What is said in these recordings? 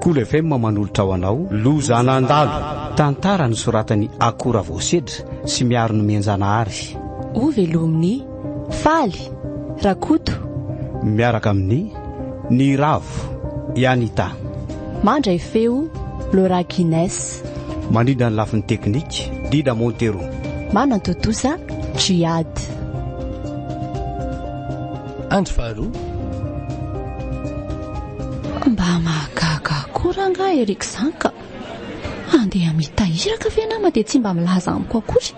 Kolo FM manolotra ho anao LOZA NANDALO, tantara nosoratany Akora Voasedra sy miaro ny Menjanahary. Ovelominy faly rakoto miaraka amin'ny ny ravo Ianita. mandray feo Laura Guinness. Manindra ny lafin'ny teknika Dida Montero. Manantotosa Jiad. Andro Faharoa. Mba mahagaga koranga Erik Zanka. Andeha mitahiraka ve nama dia tsy mba milaza amiko akory.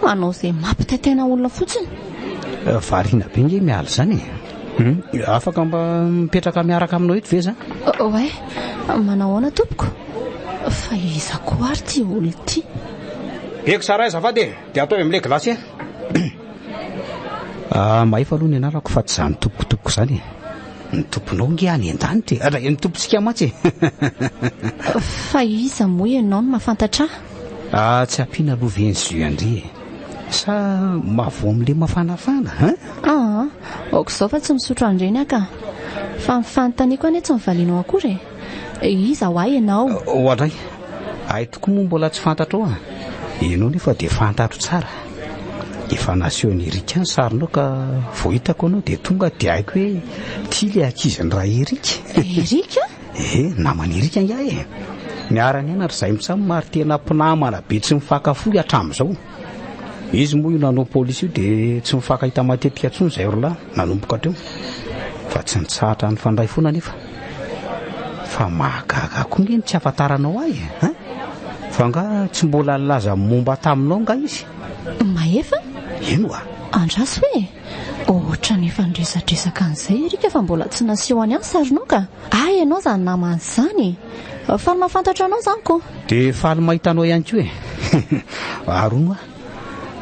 Manao izay mampitaitena olona fotsiny. Variana be nge miala zany. Afaka mba mipetraka miaraka aminao eto ve za? Oe, manao ahoana tompoko? Fa iza koa ary ty olona ty. Eko sara azafady dia atao amin'ilay glasy. Maefa aloha ny anarako fa tsy zany tompoko zany. Ny tomponao nge any an-danitra. Ny tompontsika matsy. Fa iza moa ianao no mahafantatra? Tsy ampiana loveny Zuandry. Sa mavo amin'ilay mafanafana, Okizao fa tsy misotro andreny aka. Fa mifantaniako ane tsy mivalinao akory. Iza ho ahy ianao? Ohatray. Ay tokoa moa mbola tsy fantatrao a. Ianao nefa dia fantatro tsara. Efa naseho ny Erika ny sarinao ka vao hitako anao dia tonga dia haiko hoe ty ilay ankiziny Raha Erika. Erika? Namany Erika ngiahy. Miarany ana ry zay mitsamo maro tena mpinamana be tsy mifankafoy hatramin'izao. Izy moa io nanao polisy io dia tsy mifankahita matetika intsony izay rola nanomboka hatreo. Fa tsy nitsahatra ny fandray foana nefa. Fa mahagaga koa nge tsy afantaranao ahy. Fa nga tsy mbola nilaza momba taminao nga izy. Maefa? Eno a. Andraso hoe ohatra nefa ndresadresaka an'izay Erika fa mbola tsy naseho any sarinao ka. Ianao zany namany zany. Faly mahafantatra anao zany ko. Dia faly mahitanao ihany koa arono a.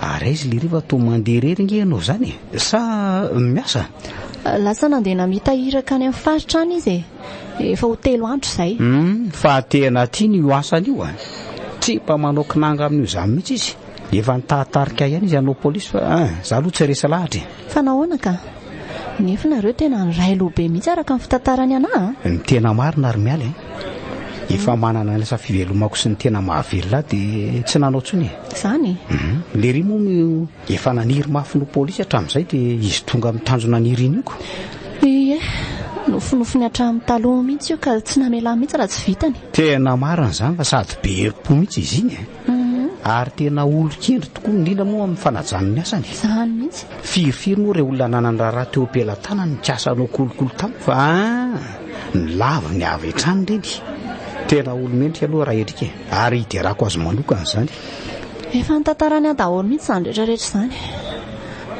Ary izy le riva to mandeha rery nge ianao zany sa miasa? Lasa nandeha namitahiraka any amin'ny faritra any izy. Efa ho 3 andro izay. Fa tena tiany io asany io a. Tsy mba manao kinanga amin'io zany mihitsy izy. Efa nitatarika ihany izy anao polisy fa za aloha tsy resa lahatra. Fa nahoana ka? Nefa nareo tena niray lobe mihitsy araka ny fitantarany ana. Ny tena marina ary miala. Efa manana lasa fivelomako sy ny tena mahavelona dia tsy nanao tsony. Zany? Le ry moa efa naniry mafy no polisy hatramin'izay dia izy tonga mitanjona niry iny iko. Nofinofiny hatramin'ny taloha mihitsy io ka tsy namela mihitsy raha tsy vitany. Tena marina zany fa sady be po mihitsy izy iny. Ary tena olo-kendry tokoa indrindra moa amin'ny fanajan'ny ny asany. Zany mihitsy. Firifiry moa ireo olona nanana raha teo am-pelantanany ny kiasanao kolokolo tamiko fa ny lava ny avy hatrany reny. Tena olo-mendrika aloha Raha Erika ary hiderako azy manokana zany. Efa nitantarany daholo mihitsy zany rehetrarehetra zany.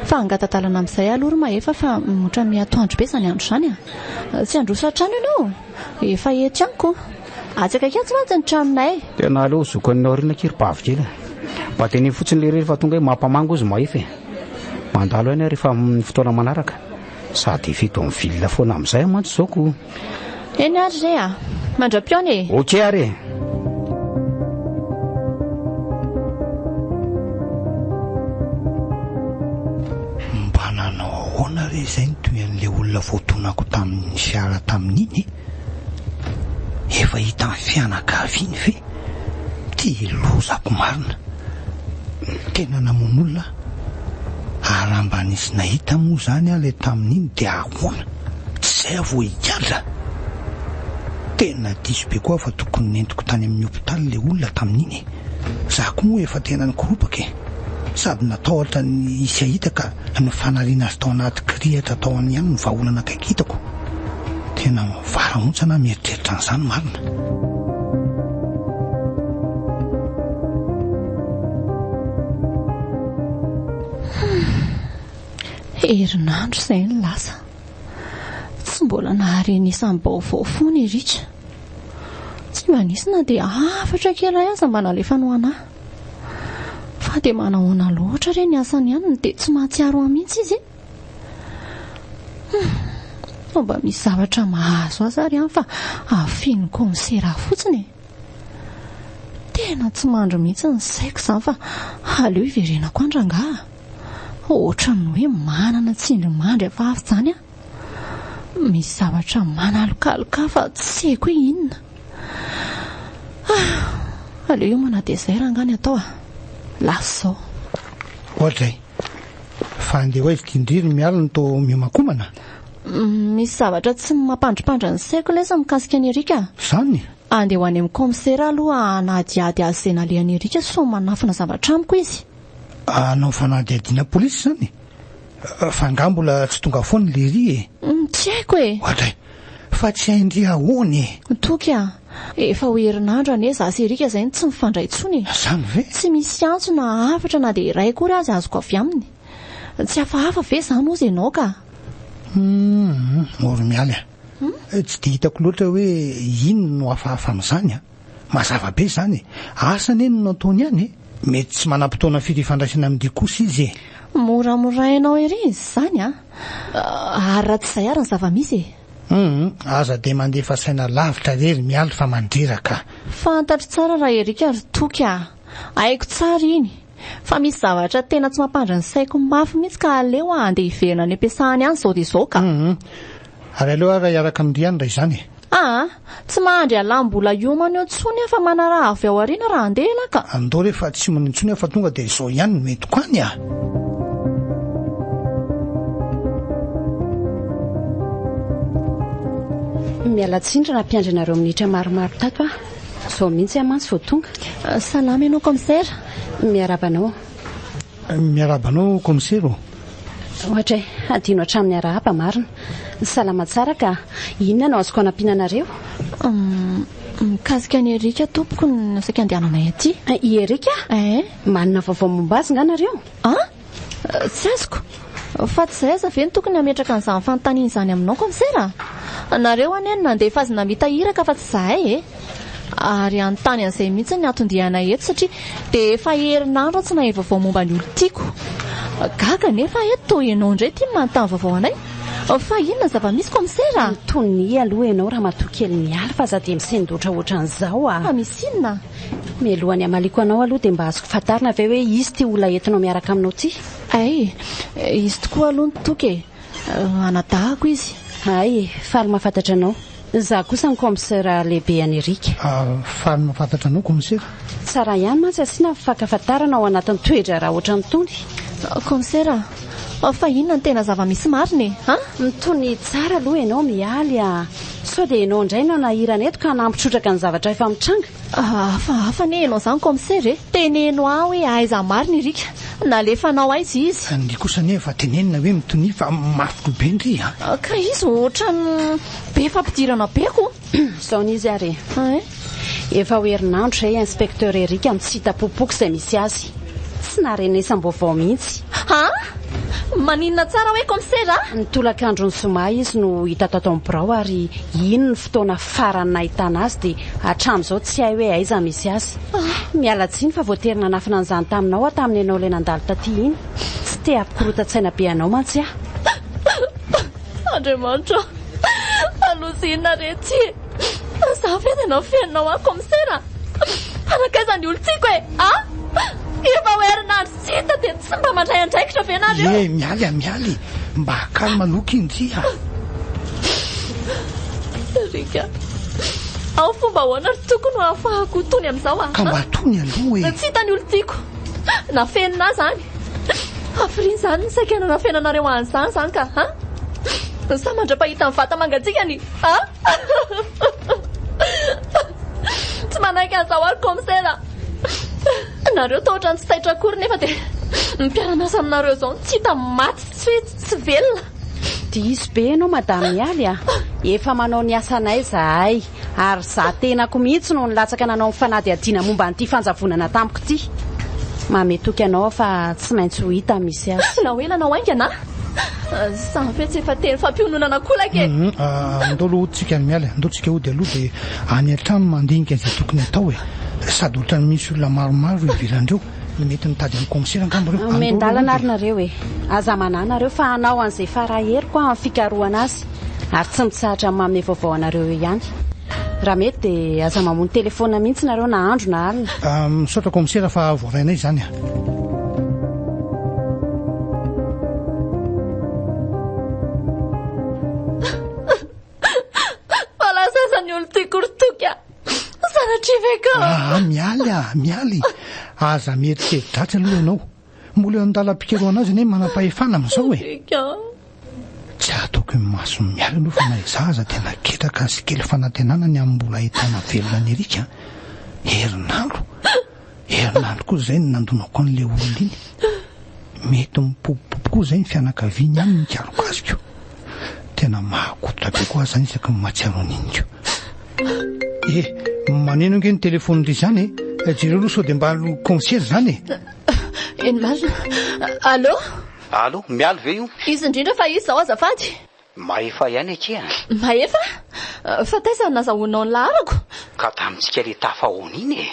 Fa angatantalana amin'izay aloha maefa fa motra miatoandro be zany andro zany tsy androso hatrany ianao. Efa eto ihany koa. Atsaka kiatsy mantsy ny tranonay. Tena aleo zokany aoriana kiripavy kely. Mba teny fotsiny le rehefa tonga hoe mampamango izy maefa. Mandalo ihany rehefa amin'ny fotoana manaraka. Sady fito amin'ny vilona foana amin'izay mantsy zao ko. Eny ary zay mandra-pione. Ok ary. Mba nanao ahoana re izay ny toy an'ilay olona voatonako tamin'ny fiara tamin'iny. Efa hita ny fianakaviana ve ty lozako marina. Tena namon'olona ary mba nisy nahita moa zany ilay tamin'iny dia ahoana tsy izay avo higadra. Tena diso be koa fa tokony nentiko tany amin'ny hopitaly ilay olona tamin'iny. Za koa moa efa tena nikoropaka sady natahotra ny isy ahita ka ny fanariana azy tao anaty kirihatra tao any ihany ny vahaolana akaiky hitako. Tena varamontsana mieritreritra an'izany marina. Herinandro izay ny lasa. Tsy mbola nahareny isan'ny baovao foana Erika. Tsy mba nisy na dia afatra kely aza mba nalefanao anahy. Fa dia manahoana loatra re ny asany ihany dia tsy mahatsiaro mihitsy izy. Mba misy zavatra mahazo azy ary ihany fa afiny konsera fotsiny. Tena tsy mandro mihitsy ny saiko izany fa aleo hiverenako andrangaha. Ohatra ny hoe manana tsindry mandry hafahafa zany misy zavatra manalokaloka fa tsy haiko hoe inona. Aleo io manadezay raha angany atao lasa zao. Ohatray fa andeha ho aizy kindriry miala ny to miamakomana. Misy zavatra tsy mampandripandra ny saiko lesa mikasika ny Erika. Zany andeha ho any amin'ny komisera aloha anadiady azy izay nalehan'ny Erika so manafina zavatra amiko izy. Anao fanadiadiana polisy zany fa nga mbola tsy tonga foana le ry tsy haiko Ohatray fa tsy haindry ahoany toky efa ho herinandro ane za sy Erika zay tsy mifandray tsony. Zany ve tsy misy antso na hafatra na dia iray kory azy azoko avy aminy. Tsy hafahafa ve zany ozy ianao ka? Moro mialy tsy dia hitako loatra hoe inona no hafahafa amin'izany mazava be zany asany eny no nataony ihany mety tsy manam-potoana firy ifandraisana amin'ny kosa izy moramorainao ery izy zany ary raha tsy izay ary ny zava-misy aza dia mandefa saina lavitra rery mialy fa mandreraka. Fantatro tsara raha Erika ry toky haiko tsara iny fa misy zavatra tena tsy mampandra ny saiko mafy mihitsy ka aleo andeha hiverina any ampiasahany any zao dia zao ka. Ary aleo raha hiaraka amin'ny riany raha izany tsy mahandry alam-bola iomana eo tsony fa manaraha avy ao ariana raha andeha laka. Andao rehefa tsy manintsony fa tonga dia izao ihany no mety koany mialatsindrana mpiandrinareo minitra maromaro tato zao mihitsy amantsy vao tonga. Salama ianao komisera. Miarabanao komisero. Ohatray adino hatramin'ny arahaba marina. Salama tsara ka inona no azoko anampinanareo? Mikasika ny Erika tompoko ny asaka andehananay aty. I Erika? Manana vaovao momba azy nga nareo? Tsy azoko fa tsy zay aza ve ny tokony hametraka an'izany fanontaniana izany aminao komisera? Nareo aneny nandefa azy namita hiraka fa tsy zahay ary anontany an'izay mihitsy ny atondianay eto satria dia efa herinandro tsy nahay vaovao momba ny olo tiako. Gaga nefa eto toa ianao indray tia manontany vaovao anay fa inona zava-misy komisera? Tony aloha ianao raha matokely miala fa za dia misendotra ohatran'izao fa misy inona? Mialohany amaliko anao aloha dia mba azoko fantarina ve hoe izy ty olona entinao miaraka aminao ty? Izy tokoa aloha ny toky anadahako izy. Faly mahafantatra anao. Za kosa ny komisera lehibe any Erika. Faly mahafantatra anao komisera. Tsara ihany mantsy asiana fankafantarana ao anatin'ny toetra raha ohatra nytony. Komisera fa inona ny tena zava-misy mariny mitony tsara aloha ianao mialy sao dia ianao indray no nahirana eto ka nampitrotraka ny zavatra efa mitranga. Hafa ne ianao zany komisera teneno hoe aiza marina Erika nalefanao aizy izy. Ny kosa nefa tenenina hoe mitony fa mafy be ndry ka izy ohatrany be fampidirana beko zao n'izy ary efa ho herinandro zay inspekteur Erika mitsita-popoka izay misy azy tsy naharenesam-baovao mihitsy. Maninona tsara hoe komisera? Nitolakandro ny zoma izy no hita tato amin'ny birao ary ino ny fotoana farany nahitana azy dia hatramin'izao tsy hay hoe aiza misy azy. Mialatsiny fa voaterina nafina an'izany taminao tamin'ny ianao ilay nandalo taty iny tsy te hampikorotan-tsaina be anao mantsy Andriamanitra halozina retsy za ve tena fiainao komisera anakaiza ny olo tiako efa ho herinandro sita dia tsy mba mandray andraikitra ve nareo? Mialy mba kalma loka indry Erika ao fomba ahoana ry tokony ho ahafahako tony amin'izao ka mba tony aloha tsy hitany olo tiako nafenina zany afiriny zany ny saikana nafenanareo an'izany zany ka sa mandra-pahita ny vata mangajikany tsy manaiky an'izao ary komisera nareo ta ohatrany tsy taitra akory nefa dia mipiara-miasa aminareo zao tsy hita maty tsy velona. Diso be ianao madamy mialy efa manao ny asanay zahay ary za tenako mihitsy no nilatsaka nanao fanady adiana momba an'ity fanjavonana tamiko ty. Mametoky anao fa tsy maintsy ho hita misy azy. Na hoe nanao aingana samfetsy efa teny fampiononana kolake. Andao aloha tsika mialy andao tsika ody aloha dia any an-trano mandinika izay tokony atao sady ohatrany misy olona maromaro ivirandreo mety mitady amin'ny komisera angambareo mendalana ary nareo aza mananareo fa hanao an'izay faraheriko amin'ny fikarohana azy ary tsy mitsahatra manome vaovao anareo ihany. Raha mety dia aza mamono telefona mihitsy nareo na andro na alina. Misaotra komisera fa voavainay izany ka saratriveka mialy aza mieritrevidratsy aloha ianao mbola eo andala-pikero anazy ne manam-pahefana amin'izao e tsy ataoko ny maso mialy aloha fa nay zaza tena ketraka sy kely fanantenana ny am'mbola ahitana velona ny erika herinandro koa zay ny nandonako an'le olona iny mety mipopopo koa zay ny fianakaviany any ny kalokasiko tena mahakototra be koa zany isaky ny matsiaro an'iny maneno nge ny telefony ry zany jiro aloha sao de mba concierge zany eny marina allo mialy ve io izy indrindra fa izy zao azafady maefa ihany akia maefa fa taisa nazahoanao ny laharako ka tamintsika le tafahoana iny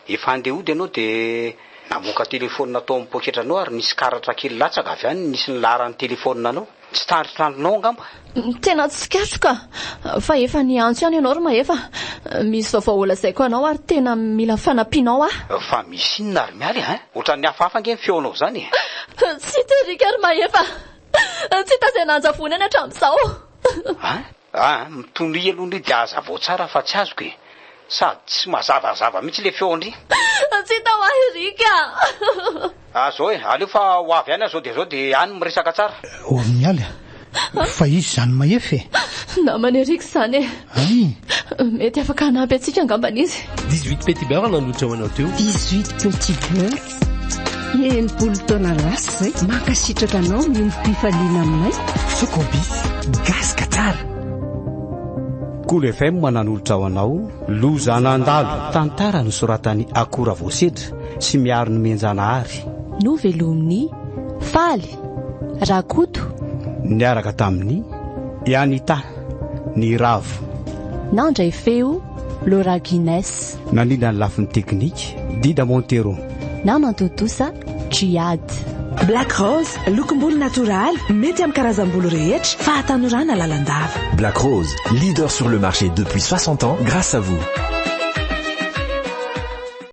efa andeha ody ianao de namoka telefônina atao amin'ny poketranao ary nisy karatra kely latsaka avy any nisy ny laharan'ny telefônina anao tsy tandritrandrinao angamba tena tsy katroka fa efa ny antso ihany ianao ry maefa misy vaovao lazaiko anao ary tena mila fanampianao fa misy inona ary mialy ohatran'ny hafahafa nge ny feonao zany tsy terika ary maefa tsy tazay nanjavona any hatramin'izao mitondry aloha ndry de azavao tsara fa tsy azoko sady tsy mazavazava mihitsy le feo andry tsy tao ahirika zao aleo fa ho avy any zao de any miresaka tsara mialy fa izy zany mahefa namana erika zany mety afaka hanampy atsika angamban'izy 18 petit beurre nandrotra ho anao teo 18 petit beurre enimpolo taona lasa zay mankasitraka anao miompifaliana aminay sokobis gasika tsara Kolo FM manan'olotra ho anao loza nandalo tantara ny soratany akora voasedra sy miaro ny menjanahary novelomin'ny faly rakoto niaraka tamin'ny ianita ny ravo nandray feo Laura Guinness nanina ny lafin'ny teknika Dida Montero nanantotosa Triad Black Rose, lokombolo natural, mety amin'ny karazam-bolo rehetra, fa atanorana lalandava. Black Rose, leader sur le marché depuis 60 ans grâce à vous.